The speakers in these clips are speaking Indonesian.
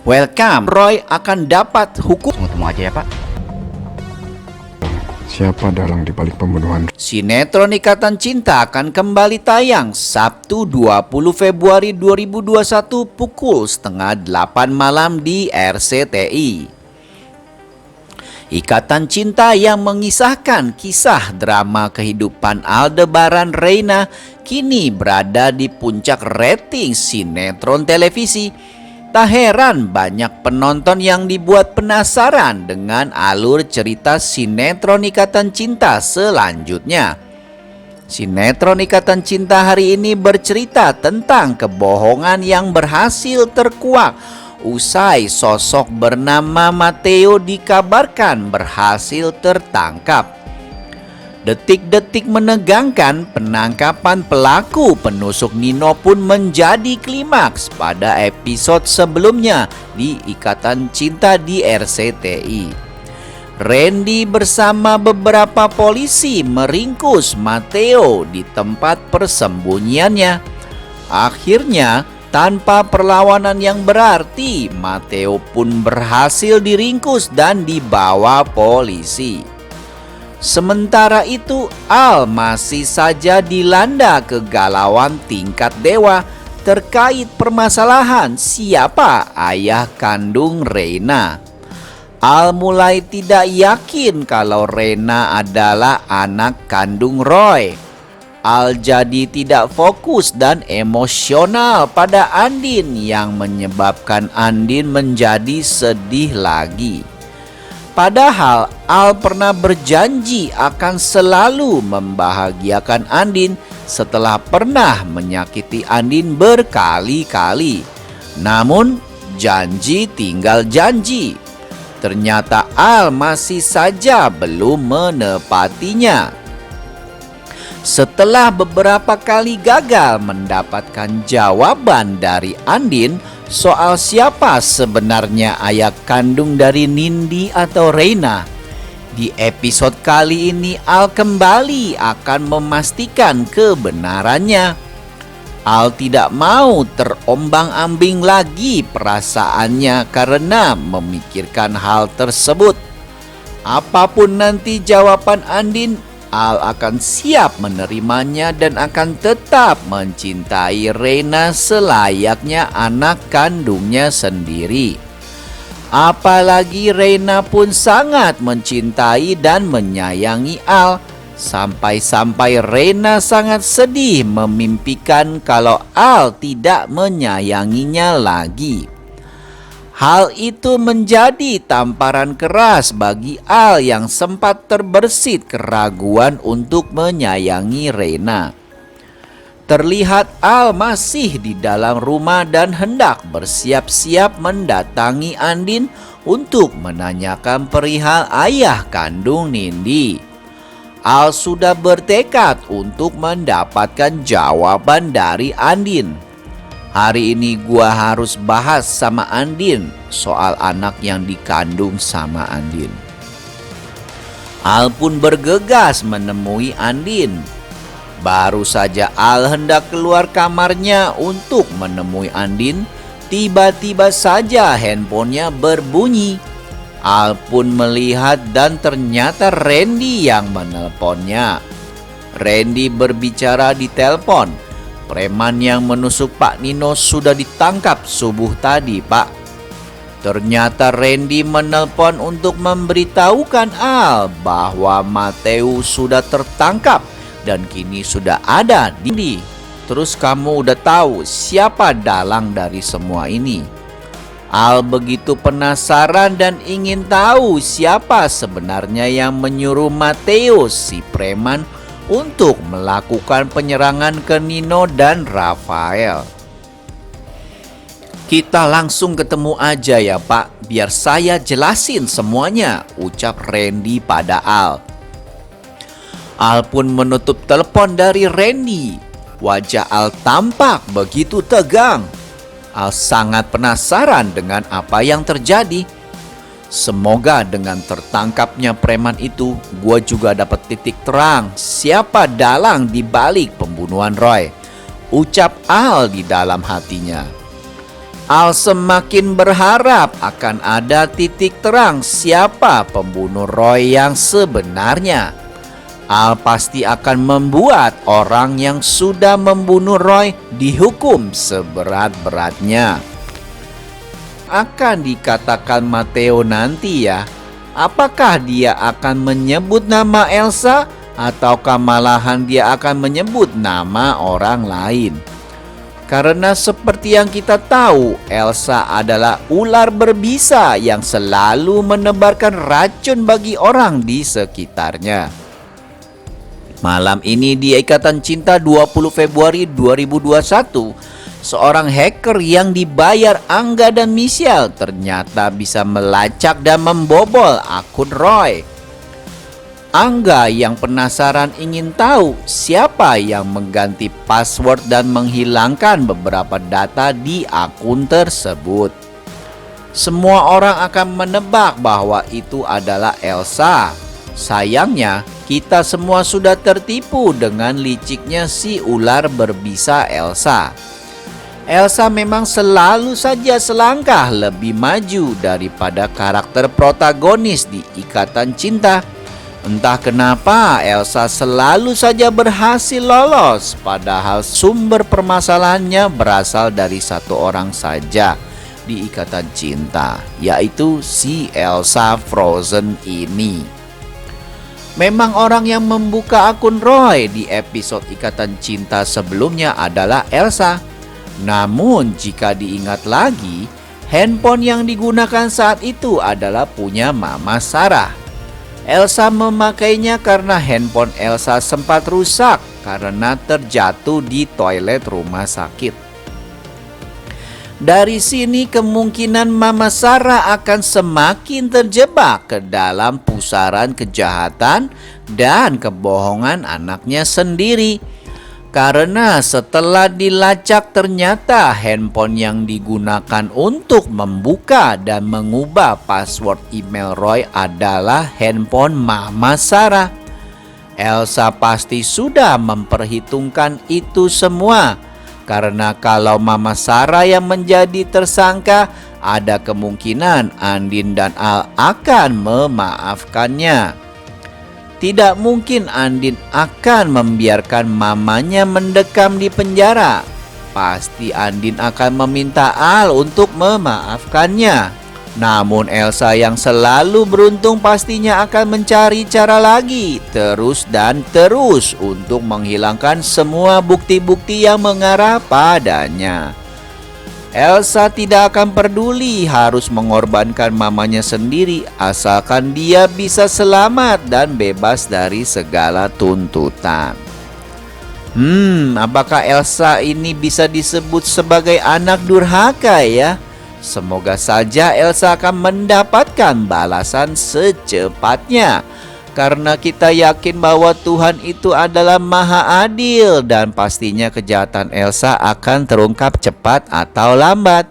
Welcome, Roy akan dapat hukum. Tunggu aja ya Pak. Siapa dalang dibalik pembunuhan? Sinetron Ikatan Cinta akan kembali tayang Sabtu 20 Februari 2021 pukul setengah 8 malam di RCTI. Ikatan Cinta yang mengisahkan kisah drama kehidupan Aldebaran Reina kini berada di puncak rating sinetron televisi. Tak heran banyak penonton yang dibuat penasaran dengan alur cerita sinetron Ikatan Cinta selanjutnya. Sinetron Ikatan Cinta hari ini bercerita tentang kebohongan yang berhasil terkuak usai sosok bernama Matteo dikabarkan berhasil tertangkap. Detik-detik menegangkan penangkapan pelaku penusuk Nino pun menjadi klimaks pada episode sebelumnya di Ikatan Cinta di RCTI. Randy bersama beberapa polisi meringkus Matteo di tempat persembunyiannya. Akhirnya, tanpa perlawanan yang berarti, Matteo pun berhasil diringkus dan dibawa polisi. Sementara itu, Al masih saja dilanda kegalauan tingkat dewa terkait permasalahan siapa ayah kandung Reina. Al mulai tidak yakin kalau Reina adalah anak kandung Roy. Al jadi tidak fokus dan emosional pada Andin yang menyebabkan Andin menjadi sedih lagi. Padahal Al pernah berjanji akan selalu membahagiakan Andin setelah pernah menyakiti Andin berkali-kali. Namun janji tinggal janji. Ternyata Al masih saja belum menepatinya. Setelah beberapa kali gagal mendapatkan jawaban dari Andin soal siapa sebenarnya ayah kandung dari Nindi atau Reina, di episode kali ini Al kembali akan memastikan kebenarannya. Al tidak mau terombang-ambing lagi perasaannya karena memikirkan hal tersebut. Apapun nanti jawaban Andin, Al akan siap menerimanya dan akan tetap mencintai Reina selayaknya anak kandungnya sendiri. Apalagi Reina pun sangat mencintai dan menyayangi Al, sampai-sampai Reina sangat sedih memimpikan kalau Al tidak menyayanginya lagi. Hal itu menjadi tamparan keras bagi Al yang sempat terbersit keraguan untuk menyayangi Reina. Terlihat Al masih di dalam rumah dan hendak bersiap-siap mendatangi Andin untuk menanyakan perihal ayah kandung Nindi. Al sudah bertekad untuk mendapatkan jawaban dari Andin. Hari ini gua harus bahas sama Andin soal anak yang dikandung sama Andin. Al pun bergegas menemui Andin. Baru saja Al hendak keluar kamarnya untuk menemui Andin, tiba-tiba saja handphonenya berbunyi. Al pun melihat dan ternyata Randy yang menelponnya. Randy berbicara di telepon. Preman yang menusuk Pak Nino sudah ditangkap subuh tadi, Pak. Ternyata Randy menelpon untuk memberitahukan Al bahwa Matteo sudah tertangkap dan kini sudah ada di. Terus kamu udah tahu siapa dalang dari semua ini? Al begitu penasaran dan ingin tahu siapa sebenarnya yang menyuruh Matteo si preman untuk melakukan penyerangan ke Nino dan Rafael. Kita langsung ketemu aja ya Pak, biar saya jelasin semuanya, ucap Randy pada Al. Al pun menutup telepon dari Randy. Wajah Al tampak begitu tegang. Al sangat penasaran dengan apa yang terjadi. Semoga dengan tertangkapnya preman itu, gue juga dapat titik terang siapa dalang di balik pembunuhan Roy, ucap Al di dalam hatinya. Al semakin berharap akan ada titik terang siapa pembunuh Roy yang sebenarnya. Al pasti akan membuat orang yang sudah membunuh Roy dihukum seberat-beratnya. Akan dikatakan Matteo nanti ya, apakah dia akan menyebut nama Elsa ataukah malahan dia akan menyebut nama orang lain? Karena seperti yang kita tahu, Elsa adalah ular berbisa yang selalu menebarkan racun bagi orang di sekitarnya. Malam ini di Ikatan Cinta 20 Februari 2021, seorang hacker yang dibayar Angga dan Michelle ternyata bisa melacak dan membobol akun Roy. Angga yang penasaran ingin tahu siapa yang mengganti password dan menghilangkan beberapa data di akun tersebut. Semua orang akan menebak bahwa itu adalah Elsa. Sayangnya, kita semua sudah tertipu dengan liciknya si ular berbisa Elsa. Elsa memang selalu saja selangkah lebih maju daripada karakter protagonis di Ikatan Cinta. Entah kenapa Elsa selalu saja berhasil lolos, padahal sumber permasalahannya berasal dari satu orang saja di Ikatan Cinta, yaitu si Elsa Frozen ini. Memang orang yang membuka akun Roy di episode Ikatan Cinta sebelumnya adalah Elsa. Namun jika diingat lagi, handphone yang digunakan saat itu adalah punya Mama Sarah. Elsa memakainya karena handphone Elsa sempat rusak karena terjatuh di toilet rumah sakit. Dari sini kemungkinan Mama Sarah akan semakin terjebak ke dalam pusaran kejahatan dan kebohongan anaknya sendiri. Karena setelah dilacak ternyata handphone yang digunakan untuk membuka dan mengubah password email Roy adalah handphone Mama Sarah. Elsa pasti sudah memperhitungkan itu semua. Karena kalau Mama Sarah yang menjadi tersangka, ada kemungkinan Andin dan Al akan memaafkannya. Tidak mungkin Andin akan membiarkan mamanya mendekam di penjara. Pasti Andin akan meminta Al untuk memaafkannya. Namun Elsa yang selalu beruntung pastinya akan mencari cara lagi terus dan terus untuk menghilangkan semua bukti-bukti yang mengarah padanya. Elsa tidak akan peduli harus mengorbankan mamanya sendiri asalkan dia bisa selamat dan bebas dari segala tuntutan. Apakah Elsa ini bisa disebut sebagai anak durhaka ya? Semoga saja Elsa akan mendapatkan balasan secepatnya. Karena kita yakin bahwa Tuhan itu adalah maha adil dan pastinya kejahatan Elsa akan terungkap cepat atau lambat.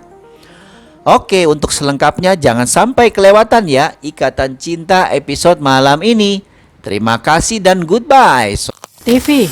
Oke, untuk selengkapnya jangan sampai kelewatan ya Ikatan Cinta episode malam ini. Terima kasih dan goodbye. TV.